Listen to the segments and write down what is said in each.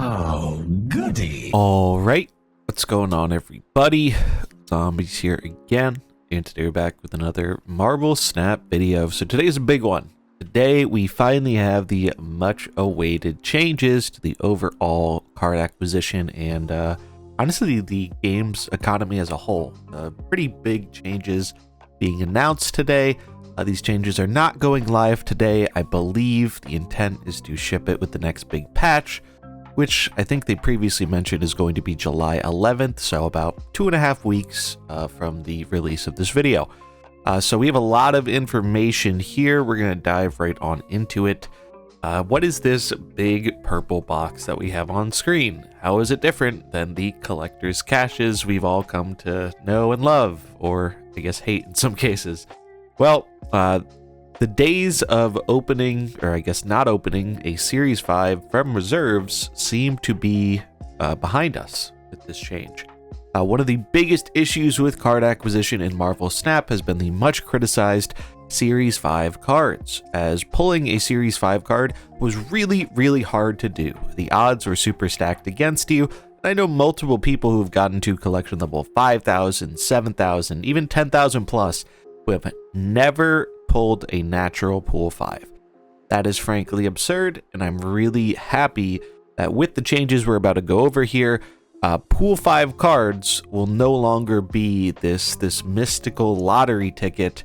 Oh, goody. All right, what's going on, everybody? Zombies here again, and today we're back with another Marvel Snap video. So today's a big one. Today we finally have the much-awaited changes to the overall card acquisition and honestly the game's economy as a whole. Pretty big changes being announced today. These changes are not going live today. I believe the intent is to ship it with the next big patch, which I think they previously mentioned is going to be July 11th, so about 2.5 weeks from the release of this video. So we have a lot of information here. We're going to dive right on into it. What is this big purple box that we have on screen? How is it different than the collector's caches we've all come to know and love, or I guess hate in some cases? Well, the days of opening, or I guess not opening, a Series 5 from reserves seem to be behind us with this change. One of the biggest issues with card acquisition in Marvel Snap has been the much criticized Series 5 cards, as pulling a Series 5 card was really hard to do. The odds were super stacked against you. I know multiple people who've gotten to collection level 5,000, 7,000, even 10,000 plus who have never pulled a natural pool 5. That is frankly absurd, and I'm really happy that with the changes we're about to go over here, pool 5 cards will no longer be this mystical lottery ticket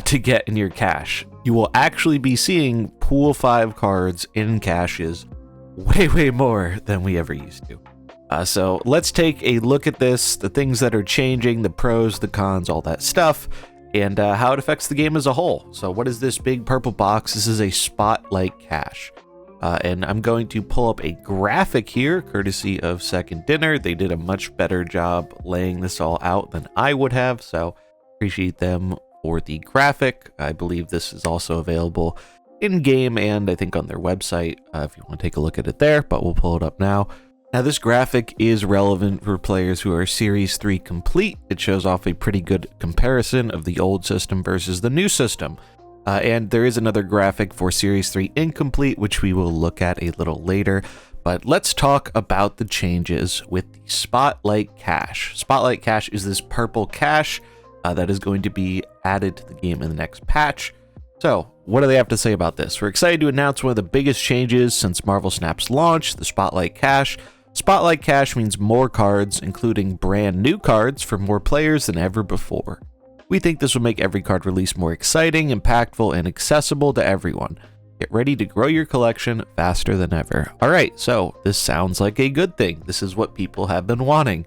to get in your cache. You will actually be seeing pool 5 cards in caches way more than we ever used to. So let's take a look at this, the things that are changing, the pros, the cons, all that stuff, and how it affects the game as a whole. So what is this big purple box? This is a spotlight cache. And I'm going to pull up a graphic here, courtesy of Second Dinner. They did a much better job laying this all out than I would have, so appreciate them for the graphic. I believe this is also available in-game and I think on their website if you want to take a look at it there, but we'll pull it up now. Now, this graphic is relevant for players who are Series 3 complete. It shows off a pretty good comparison of the old system versus the new system. And there is another graphic for Series 3 incomplete, which we will look at a little later. But let's talk about the changes with the Spotlight Cache. Spotlight Cache is this purple cache that is going to be added to the game in the next patch. So, what do they have to say about this? We're excited to announce one of the biggest changes since Marvel Snap's launch, the Spotlight Cache. Spotlight Cache means more cards, including brand new cards for more players than ever before. We think this will make every card release more exciting, impactful, and accessible to everyone. Get ready to grow your collection faster than ever. Alright, so this sounds like a good thing. This is what people have been wanting.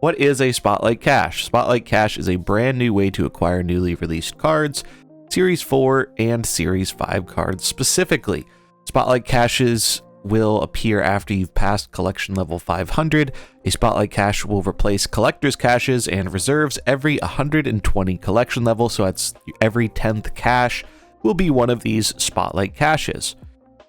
What is a Spotlight Cache? Spotlight Cache is a brand new way to acquire newly released cards, Series 4 and Series 5 cards specifically. Spotlight Caches will appear after you've passed collection level 500. A Spotlight Cache will replace collector's caches and reserves every 120 collection level, so that's every 10th cache will be one of these Spotlight Caches.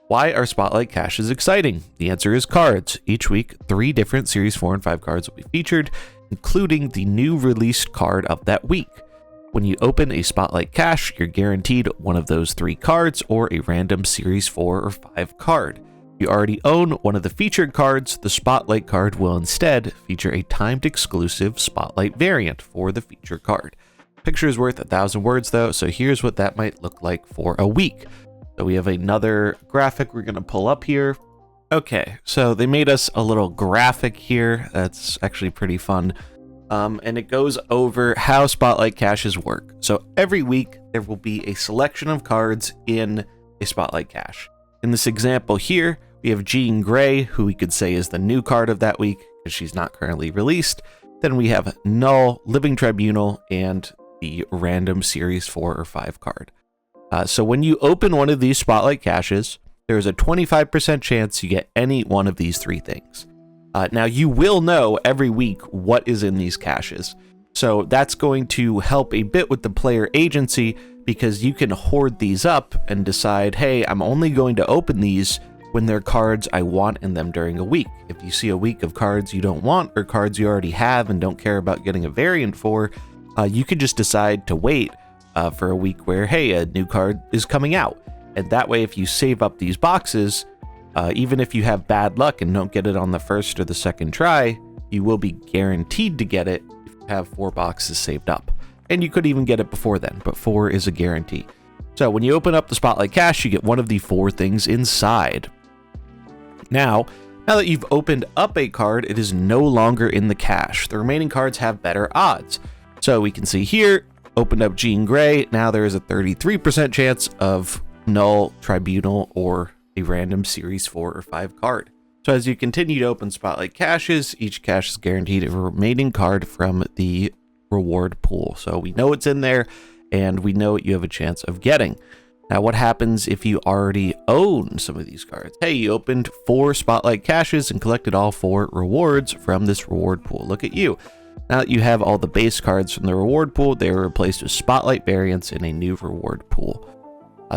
Why are Spotlight Caches exciting? The answer is cards. Each week, 3 different Series 4 and 5 cards will be featured, including the new released card of that week. When you open a Spotlight Cache, you're guaranteed one of those 3 cards or a random Series 4 or 5 card. If you already own one of the featured cards, the Spotlight card will instead feature a timed exclusive Spotlight variant for the featured card. Picture is worth 1,000 words though, so here's what that might look like for a week. So we have another graphic we're going to pull up here. Okay, so they made us a little graphic here that's actually pretty fun. And it goes over how Spotlight Caches work. So every week there will be a selection of cards in a Spotlight Cache. In this example here, we have Jean Grey, who we could say is the new card of that week because she's not currently released. Then we have Null, Living Tribunal, and the random Series 4 or 5 card. So when you open one of these Spotlight Caches, there's a 25% chance you get any one of these 3 things. Now, you will know every week what is in these caches. So that's going to help a bit with the player agency because you can hoard these up and decide, hey, I'm only going to open these when they're cards I want in them during a week. If you see a week of cards you don't want or cards you already have and don't care about getting a variant for, you could just decide to wait for a week where, hey, a new card is coming out. And that way, if you save up these boxes, Even if you have bad luck and don't get it on the first or the second try, you will be guaranteed to get it if you have 4 boxes saved up. And you could even get it before then, but 4 is a guarantee. So when you open up the Spotlight Cache, you get one of the 4 things inside. Now that you've opened up a card, it is no longer in the cache. The remaining cards have better odds. So we can see here, opened up Jean Grey. Now there is a 33% chance of Null, Tribunal, or a random Series 4 or 5 card. So as you continue to open Spotlight caches, each cache is guaranteed a remaining card from the reward pool. So we know it's in there, and we know what you have a chance of getting. Now, what happens if you already own some of these cards? Hey, you opened 4 Spotlight caches and collected all 4 rewards from this reward pool. Look at you. Now that you have all the base cards from the reward pool, they are replaced with Spotlight variants in a new reward pool.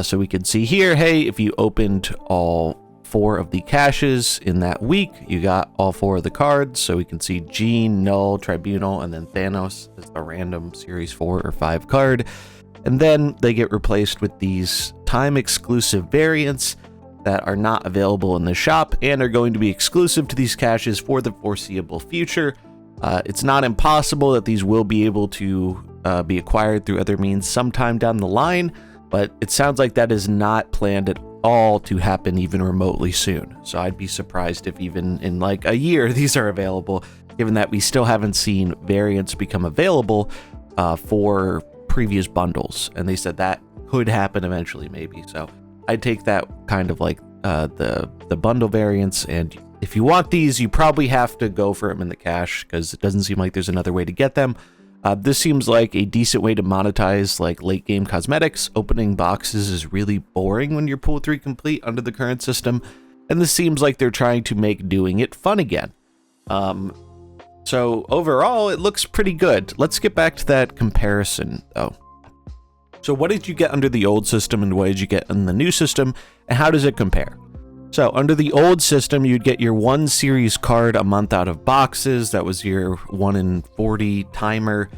So we can see here, hey, if you opened all 4 of the caches in that week, you got all 4 of the cards. So we can see Jean, Null, Tribunal, and then Thanos as a random Series 4 or 5 card. And then they get replaced with these time-exclusive variants that are not available in the shop and are going to be exclusive to these caches for the foreseeable future. It's not impossible that these will be able to be acquired through other means sometime down the line, but it sounds like that is not planned at all to happen even remotely soon. So I'd be surprised if even in like a year these are available, given that we still haven't seen variants become available for previous bundles, and they said that could happen eventually, maybe. So I'd take that kind of like the bundle variants, and if you want these, you probably have to go for them in the cache because it doesn't seem like there's another way to get them. This seems like a decent way to monetize like late game cosmetics. Opening boxes is really boring when you're pool 3 complete under the current system, and this seems like they're trying to make doing it fun again. So overall, it looks pretty good. Let's get back to that comparison, though. So what did you get under the old system and what did you get in the new system, and how does it compare? So under the old system, you'd get your 1 series card a month out of boxes. That was your 1 in 40 timer.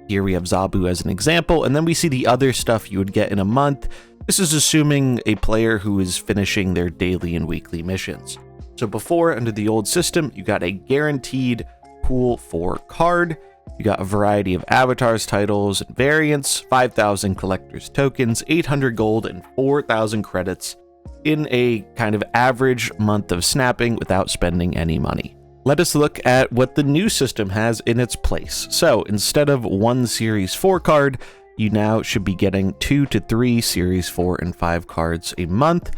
Here we have Zabu as an example, and then we see the other stuff you would get in a month. This is assuming a player who is finishing their daily and weekly missions. So before, under the old system, you got a guaranteed pool for card. You got a variety of avatars, titles, and variants, 5,000 collector's tokens, 800 gold, and 4,000 credits in a kind of average month of snapping without spending any money. Let us look at what the new system has in its place. So instead of 1 Series 4 card, you now should be getting 2 to 3 Series 4 and 5 cards a month.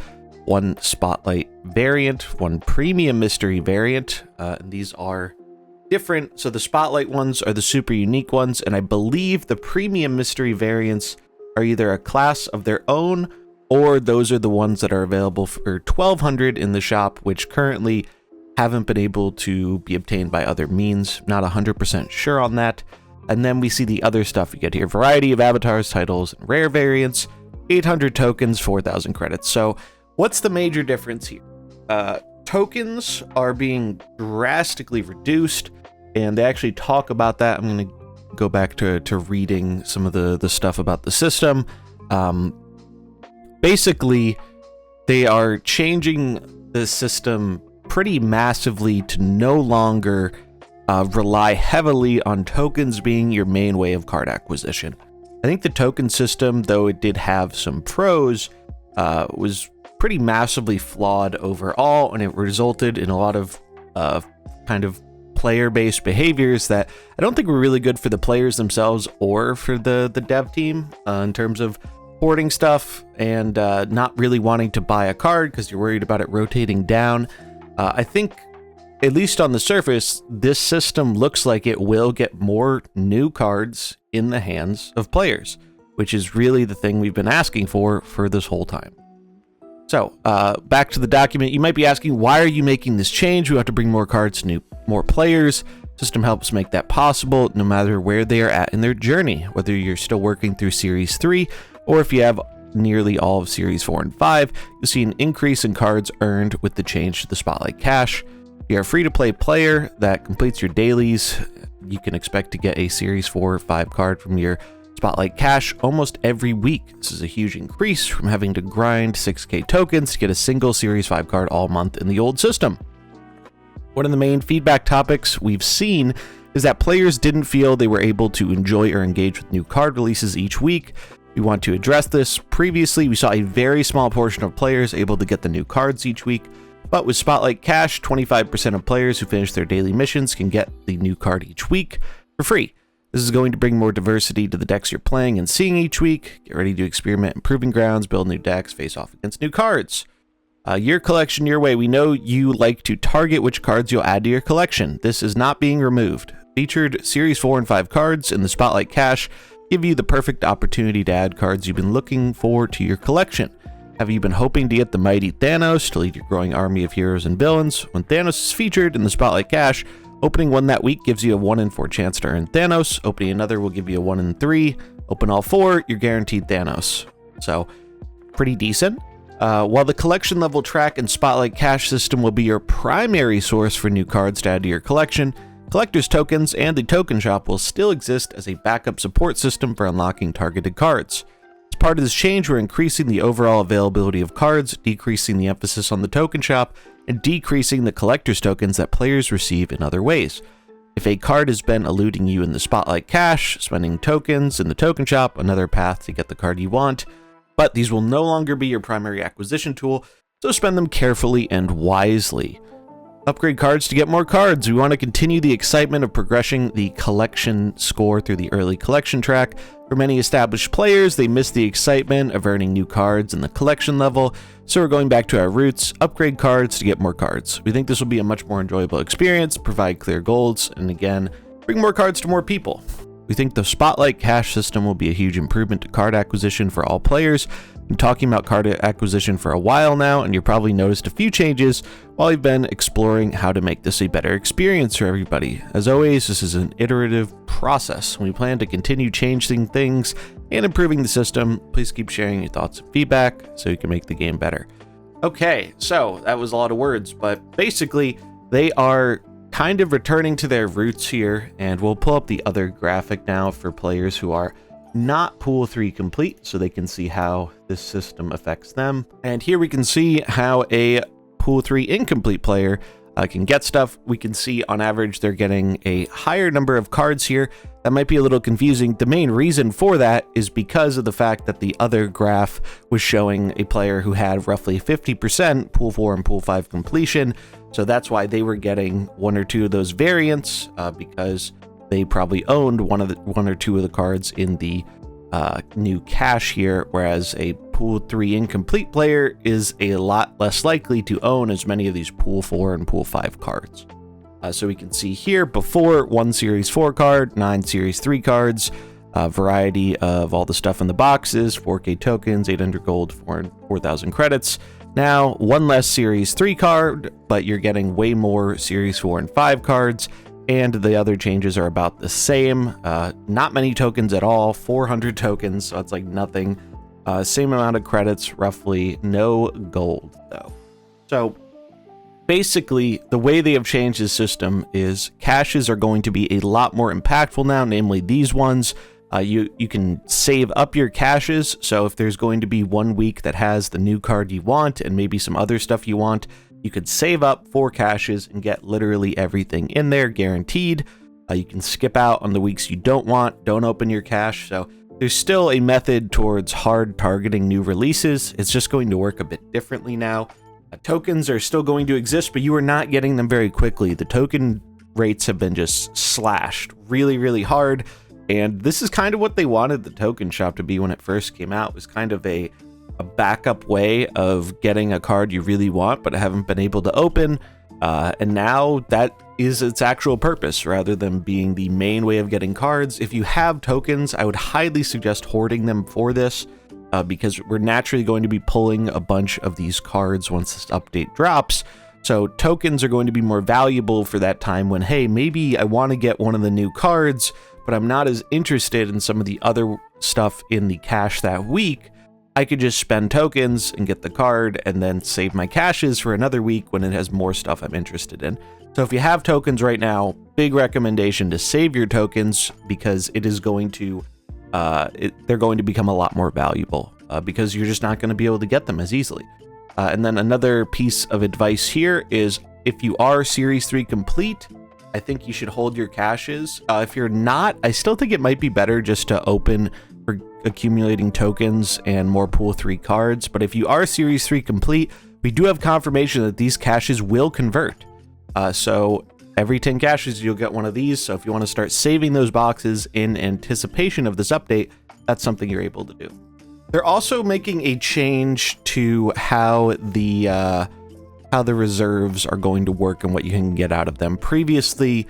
1 Spotlight variant, 1 Premium Mystery variant, and these are different. So the Spotlight ones are the super unique ones, and I believe the Premium Mystery variants are either a class of their own, or those are the ones that are available for 1,200 in the shop, which currently haven't been able to be obtained by other means. Not 100% sure on that. And then we see the other stuff you get here. Variety of avatars, titles, and rare variants, 800 tokens, 4,000 credits. So what's the major difference here? Tokens are being drastically reduced, and they actually talk about that. I'm going to go back to reading some of the stuff about the system. Basically, they are changing the system pretty massively to no longer rely heavily on tokens being your main way of card acquisition. I think the token system, though it did have some pros, was pretty massively flawed overall, and it resulted in a lot of kind of player-based behaviors that I don't think were really good for the players themselves or for the dev team in terms of hoarding stuff and not really wanting to buy a card because you're worried about it rotating down. I think, at least on the surface, this system looks like it will get more new cards in the hands of players, which is really the thing we've been asking for this whole time. So, back to the document. You might be asking, why are you making this change? We have to bring more cards to more players. System helps make that possible no matter where they are at in their journey, whether you're still working through Series 3 or if you have nearly all of Series 4 and 5, you'll see an increase in cards earned with the change to the Spotlight Cache. If you're a free-to-play player that completes your dailies, you can expect to get a Series 4 or 5 card from your Spotlight Cash almost every week. This is a huge increase from having to grind 6k tokens to get a single Series 5 card all month in the old system. One of the main feedback topics we've seen is that players didn't feel they were able to enjoy or engage with new card releases each week. We want to address this. Previously, we saw a very small portion of players able to get the new cards each week, but with Spotlight Cash, 25% of players who finish their daily missions can get the new card each week for free. This is going to bring more diversity to the decks you're playing and seeing each week. Get ready to experiment in Proving Grounds, build new decks, face off against new cards. Your collection your way. We know you like to target which cards you'll add to your collection. This is not being removed. Featured Series 4 and 5 cards in the Spotlight Cash give you the perfect opportunity to add cards you've been looking for to your collection. Have you been hoping to get the mighty Thanos to lead your growing army of heroes and villains? When Thanos is featured in the Spotlight Cash, opening one that week gives you a 1 in 4 chance to earn Thanos. Opening another will give you a 1 in 3. Open all 4, you're guaranteed Thanos. So, pretty decent. While the collection level track and Spotlight Cash system will be your primary source for new cards to add to your collection, collector's tokens and the token shop will still exist as a backup support system for unlocking targeted cards. As part of this change, we're increasing the overall availability of cards, decreasing the emphasis on the token shop, and decreasing the collector's tokens that players receive in other ways. If a card has been eluding you in the Spotlight Cash, spending tokens in the token shop, another path to get the card you want. But these will no longer be your primary acquisition tool, so spend them carefully and wisely. Upgrade cards to get more cards. We want to continue the excitement of progressing the collection score through the early collection track. For many established players, they miss the excitement of earning new cards in the collection level, so we're going back to our roots, upgrade cards to get more cards. We think this will be a much more enjoyable experience, provide clear goals, and again, bring more cards to more people. We think the Spotlight Cash system will be a huge improvement to card acquisition for all players. I've been talking about card acquisition for a while now, and you've probably noticed a few changes while we've been exploring how to make this a better experience for everybody. As always, this is an iterative process. We plan to continue changing things and improving the system. Please keep sharing your thoughts and feedback so we can make the game better. Okay, so that was a lot of words, but basically they are kind of returning to their roots here, and we'll pull up the other graphic now for players who are not Pool 3 complete so they can see how this system affects them. And here we can see how a Pool 3 incomplete player can get stuff. We can see on average they're getting a higher number of cards here. That might be a little confusing. The main reason for that is because of the fact that the other graph was showing a player who had roughly 50% Pool 4 and Pool 5 completion. So that's why they were getting one or two of those variants, because they probably owned one or two of the cards in the new cache here, whereas a Pool 3 incomplete player is a lot less likely to own as many of these Pool 4 and Pool 5 cards. So we can see here before 1 Series 4 card, 9 Series 3 cards, a variety of all the stuff in the boxes, 4k tokens, 800 gold, 4,000 credits. Now, one less Series 3 card, but you're getting way more Series 4 and 5 cards, and the other changes are about the same. Not many tokens at all, 400 tokens, so it's like nothing. Same amount of credits, roughly, no gold, though. So, basically, the way they have changed the system is caches are going to be a lot more impactful now, namely these ones. You can save up your caches, so if there's going to be 1 week that has the new card you want and maybe some other stuff you want, you could save up 4 caches and get literally everything in there, guaranteed. You can skip out on the weeks you don't want, don't open your cache, so there's still a method towards hard targeting new releases. It's just going to work a bit differently now. Tokens are still going to exist, but you are not getting them very quickly. The token rates have been just slashed really, really hard. And this is kind of what they wanted the token shop to be when it first came out. It was kind of a backup way of getting a card you really want but haven't been able to open. And now that is its actual purpose rather than being the main way of getting cards. If you have tokens, I would highly suggest hoarding them for this because we're naturally going to be pulling a bunch of these cards once this update drops. So tokens are going to be more valuable for that time when, hey, maybe I want to get one of the new cards, but I'm not as interested in some of the other stuff in the cache that week. I could just spend tokens and get the card and then save my caches for another week when it has more stuff I'm interested in. So if you have tokens right now, big recommendation to save your tokens because it is going to they're going to become a lot more valuable because you're just not going to be able to get them as easily. And then another piece of advice here is if you are Series 3 complete, I think you should hold your caches. If you're not, I still think it might be better just to open for accumulating tokens and more Pool 3 cards. But if you are Series 3 complete, we do have confirmation that these caches will convert. So every 10 caches, you'll get one of these. So if you want to start saving those boxes in anticipation of this update, that's something you're able to do. They're also making a change to how the reserves are going to work and what you can get out of them. Previously,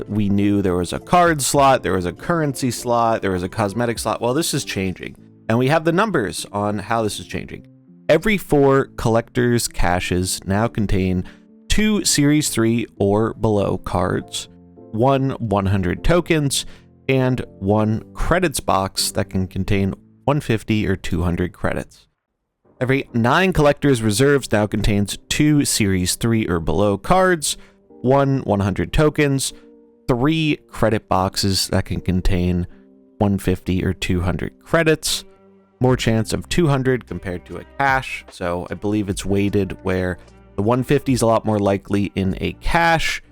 we knew there was a card slot, there was a currency slot, there was a cosmetic slot. Well, this is changing, and we have the numbers on how this is changing. Every 4 collector's caches now contain 2 Series 3 or below cards, 1 100 tokens, and 1 credits box that can contain 150 or 200 credits. Every 9 collector's reserves now contains 2 Series 3 or below cards, 1 100 tokens, 3 credit boxes that can contain 150 or 200 credits, more chance of 200 compared to a cache, so I believe it's weighted where the 150 is a lot more likely in a cache.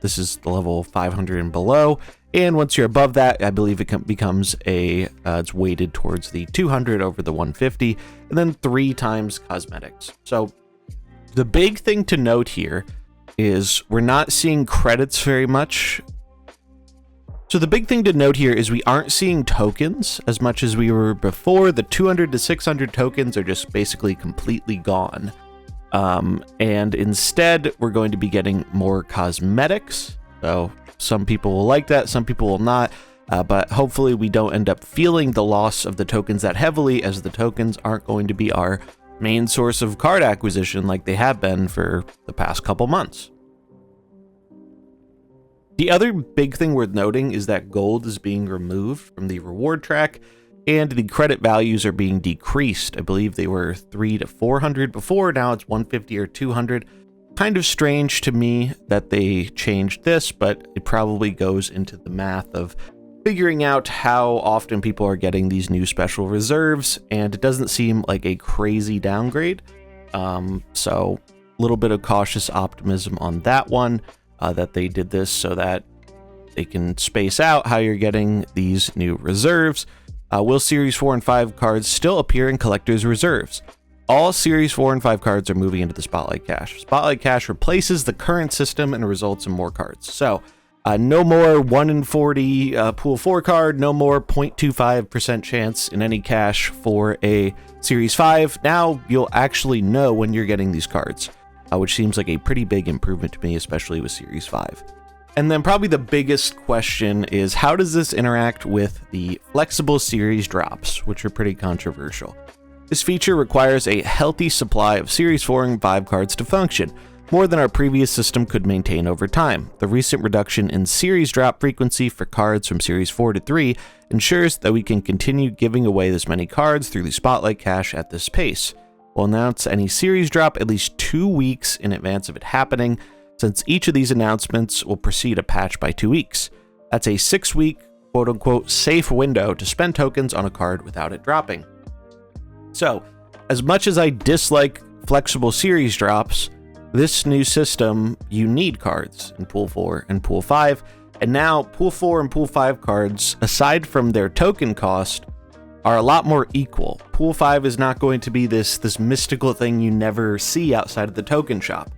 This is the level 500 and below, and once you're above that, I believe it becomes it's weighted towards the 200 over the 150, and then 3 times cosmetics. So the big thing to note here is we're not seeing credits very much. So the big thing to note here is we aren't seeing tokens as much as we were before. The 200 to 600 tokens are just basically completely gone. And instead, we're going to be getting more cosmetics. So some people will like that, some people will not. But hopefully we don't end up feeling the loss of the tokens that heavily, as the tokens aren't going to be our main source of card acquisition like they have been for the past couple months. The other big thing worth noting is that gold is being removed from the reward track and the credit values are being decreased. I believe they were 300 to 400 before, now it's 150 or 200. Kind of strange to me that they changed this, but it probably goes into the math of figuring out how often people are getting these new special reserves, and it doesn't seem like a crazy downgrade. So a little bit of cautious optimism on that one, that they did this so that they can space out how you're getting these new reserves. Will Series 4 and 5 cards still appear in collector's reserves? All Series 4 and 5 cards are moving into the Spotlight Cache. Spotlight Cache replaces the current system and results in more cards. So no more 1 in 40 Pool 4 card, no more 0.25% chance in any cache for a Series 5. Now you'll actually know when you're getting these cards, which seems like a pretty big improvement to me, especially with Series 5. And then probably the biggest question is, how does this interact with the flexible series drops, which are pretty controversial? This feature requires a healthy supply of Series 4 and 5 cards to function, more than our previous system could maintain over time. The recent reduction in series drop frequency for cards from Series 4 to 3 ensures that we can continue giving away this many cards through the Spotlight Cache at this pace. We'll announce any series drop at least 2 weeks in advance of it happening, since each of these announcements will precede a patch by 2 weeks. That's a 6-week, quote-unquote, safe window to spend tokens on a card without it dropping. So, as much as I dislike flexible series drops, this new system, you need cards in Pool 4 and Pool 5, and now Pool 4 and Pool 5 cards, aside from their token cost, are a lot more equal. Pool 5 is not going to be this mystical thing you never see outside of the token shop.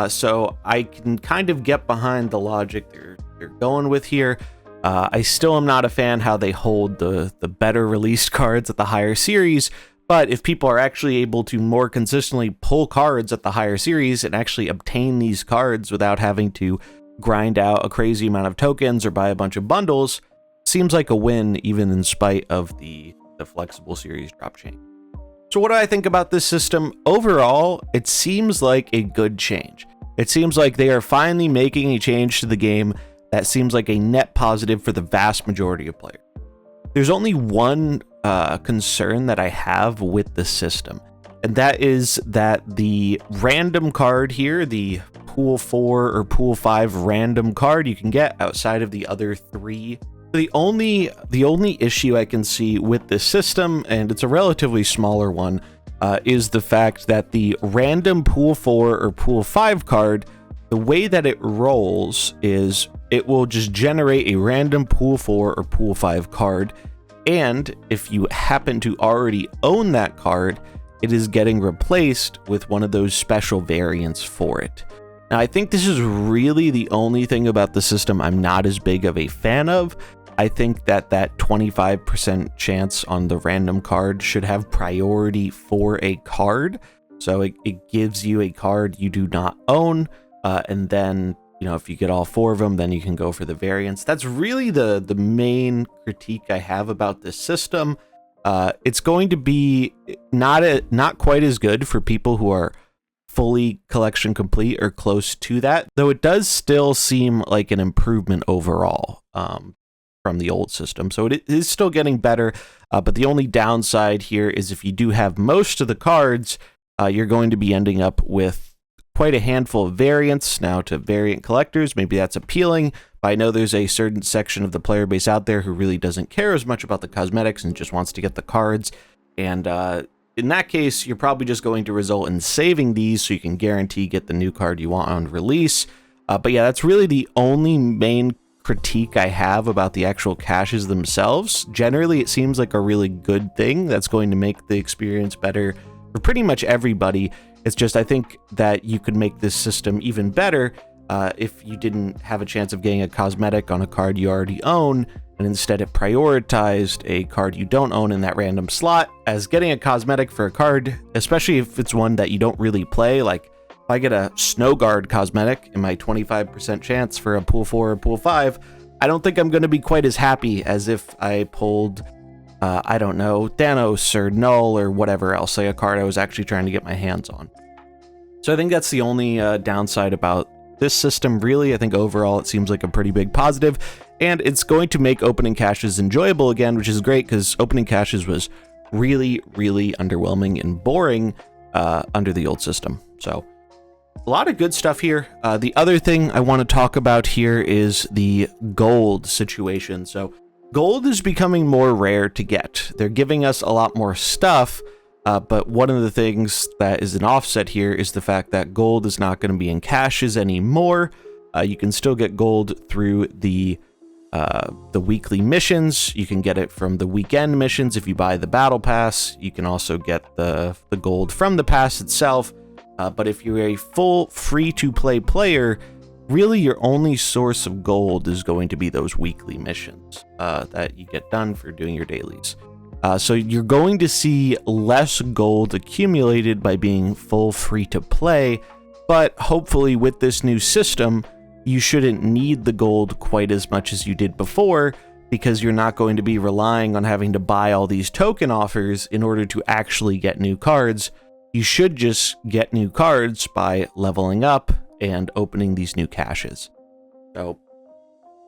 So I can kind of get behind the logic they're going with here. I still am not a fan how they hold the better released cards at the higher series, but if people are actually able to more consistently pull cards at the higher series and actually obtain these cards without having to grind out a crazy amount of tokens or buy a bunch of bundles, seems like a win even in spite of the flexible series drop chain. So what do I think about this system? Overall, it seems like a good change. It seems like they are finally making a change to the game that seems like a net positive for the vast majority of players. There's only one concern that I have with the system, and that is that the random card here, the Pool 4 or Pool 5 random card you can get outside of the other 3 The only issue I can see with this system, and it's a relatively smaller one, is the fact that the random pool 4 or pool 5 card, the way that it rolls is it will just generate a random pool 4 or pool 5 card, and if you happen to already own that card, it is getting replaced with one of those special variants for it. Now, I think this is really the only thing about the system I'm not as big of a fan of. I think that 25% chance on the random card should have priority for a card. So it gives you a card you do not own, and then, you know, if you get all 4 of them, then you can go for the variants. That's really the main critique I have about this system. It's going to be not quite as good for people who are fully collection complete or close to that, though it does still seem like an improvement overall from the old system. So it is still getting better, but the only downside here is if you do have most of the cards, you're going to be ending up with quite a handful of variants. Now, to variant collectors, maybe that's appealing, but I know there's a certain section of the player base out there who really doesn't care as much about the cosmetics and just wants to get the cards. And in that case, you're probably just going to result in saving these so you can guarantee get the new card you want on release. But yeah, that's really the only main critique I have about the actual caches themselves. Generally, it seems like a really good thing that's going to make the experience better for pretty much everybody. It's just, I think that you could make this system even better if you didn't have a chance of getting a cosmetic on a card you already own, and instead it prioritized a card you don't own in that random slot as getting a cosmetic for a card, especially if it's one that you don't really play. Like, if I get a Snow Guard cosmetic in my 25% chance for a pool 4 or pool 5, I don't think I'm going to be quite as happy as if I pulled, I don't know, Thanos or Null or whatever else, like a card I was actually trying to get my hands on. So I think that's the only downside about this system, really. I think overall it seems like a pretty big positive, and it's going to make opening caches enjoyable again, which is great because opening caches was really, really underwhelming and boring under the old system. So a lot of good stuff here. The other thing I want to talk about here is the gold situation. So gold is becoming more rare to get. They're giving us a lot more stuff, but one of the things that is an offset here is the fact that gold is not going to be in caches anymore. You can still get gold through the weekly missions. You can get it from the weekend missions if you buy the battle pass. You can also get the gold from the pass itself. But if you're a full free-to-play player, really your only source of gold is going to be those weekly missions that you get done for doing your dailies. So you're going to see less gold accumulated by being full free-to-play, but hopefully with this new system, you shouldn't need the gold quite as much as you did before, because you're not going to be relying on having to buy all these token offers in order to actually get new cards. You should just get new cards by leveling up and opening these new caches. So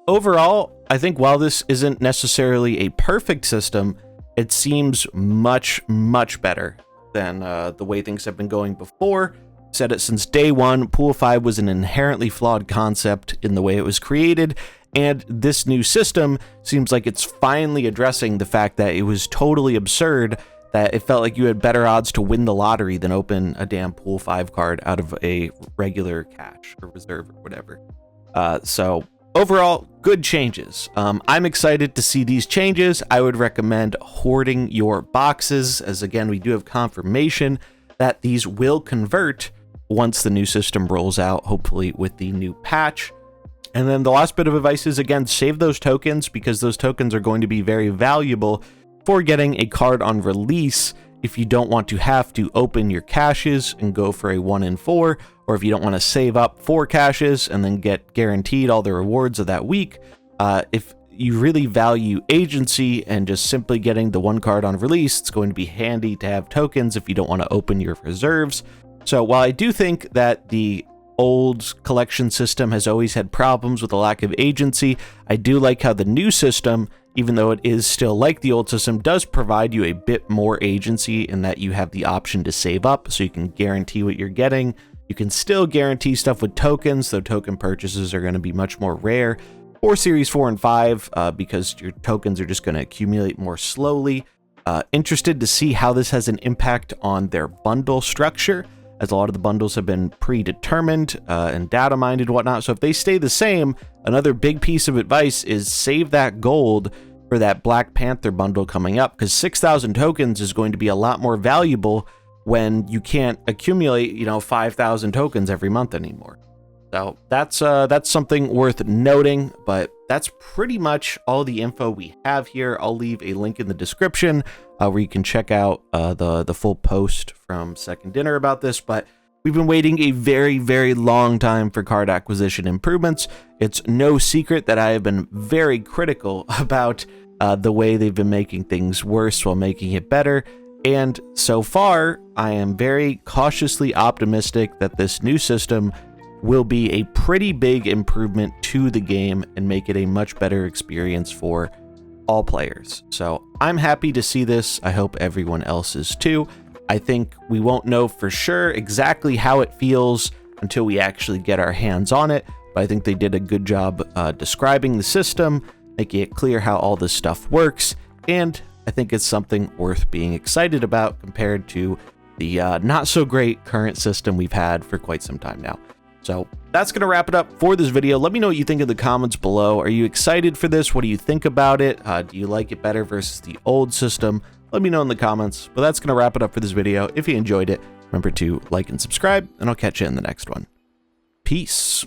overall, I think while this isn't necessarily a perfect system, it seems much, much better than the way things have been going before. Said it since day one, Pool 5 was an inherently flawed concept in the way it was created, and this new system seems like it's finally addressing the fact that it was totally absurd, that it felt like you had better odds to win the lottery than open a damn Pool 5 card out of a regular cache or reserve or whatever. So overall, good changes. I'm excited to see these changes. I would recommend hoarding your boxes, as again, we do have confirmation that these will convert once the new system rolls out, hopefully with the new patch. And then the last bit of advice is, again, save those tokens, because those tokens are going to be very valuable for getting a card on release if you don't want to have to open your caches and go for a 1 in 4, or if you don't want to save up 4 caches and then get guaranteed all the rewards of that week. If you really value agency and just simply getting the 1 card on release, it's going to be handy to have tokens if you don't want to open your reserves. So while I do think that the old collection system has always had problems with a lack of agency, I do like how the new system, even though it is still like the old system, does provide you a bit more agency in that you have the option to save up so you can guarantee what you're getting. You can still guarantee stuff with tokens, though token purchases are going to be much more rare. for Series 4 and 5 because your tokens are just going to accumulate more slowly. Interested to see how this has an impact on their bundle structure, as a lot of the bundles have been predetermined and data mined and whatnot. So if they stay the same, another big piece of advice is save that gold for that Black Panther bundle coming up, because 6,000 tokens is going to be a lot more valuable when you can't accumulate, 5,000 tokens every month anymore. So that's something worth noting, but that's pretty much all the info we have here. I'll leave a link in the description where you can check out the full post from Second Dinner about this, but we've been waiting a very, very long time for card acquisition improvements. It's no secret that I have been very critical about the way they've been making things worse while making it better. And so far, I am very cautiously optimistic that this new system will be a pretty big improvement to the game and make it a much better experience for all players. So I'm happy to see this. I hope everyone else is too. I think we won't know for sure exactly how it feels until we actually get our hands on it, but I think they did a good job describing the system, making it clear how all this stuff works, and I think it's something worth being excited about compared to the not so great current system we've had for quite some time now. So that's going to wrap it up for this video. Let me know what you think in the comments below. Are you excited for this? What do you think about it? Do you like it better versus the old system? Let me know in the comments. But that's going to wrap it up for this video. If you enjoyed it, remember to like and subscribe, and I'll catch you in the next one. Peace.